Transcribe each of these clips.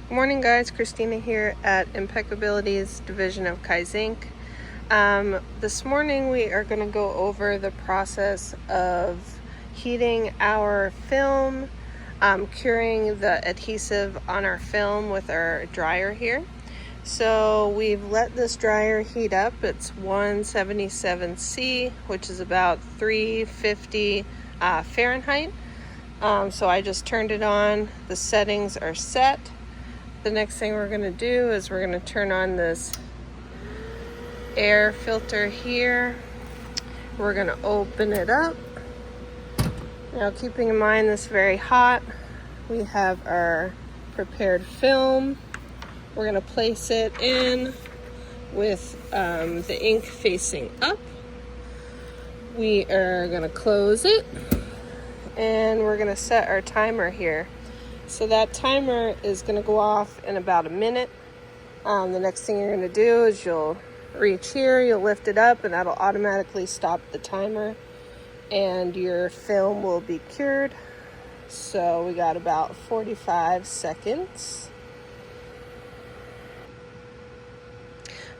Good morning, guys. Christina here at Impeccability's division of Kaizink. This morning we are going to go over the process of heating our film, curing the adhesive on our film with our dryer here. So we've let this dryer heat up. It's 177°C, which is about 350 Fahrenheit. So I just turned it on. The settings are set. The next thing we're going to do is we're going to turn on this air filter here. We're going to open it up. Now, keeping in mind this is very hot, we have our prepared film. We're going to place it in with the ink facing up. We are going to close it, and we're going to set our timer here. So that timer is going to go off in about a minute. The next thing you're going to do is you'll reach here, you'll lift it up, and that'll automatically stop the timer, and your film will be cured. So we got about 45 seconds.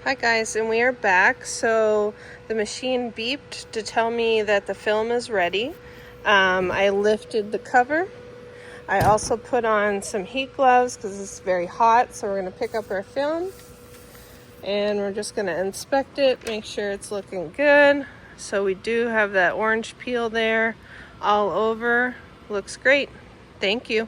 Hi guys, and we are back. So the machine beeped to tell me that the film is ready. I lifted the cover. I also put on some heat gloves because it's very hot. So we're going to pick up our film and we're just going to inspect it, make sure it's looking good. So we do have that orange peel there all over. Looks great. Thank you.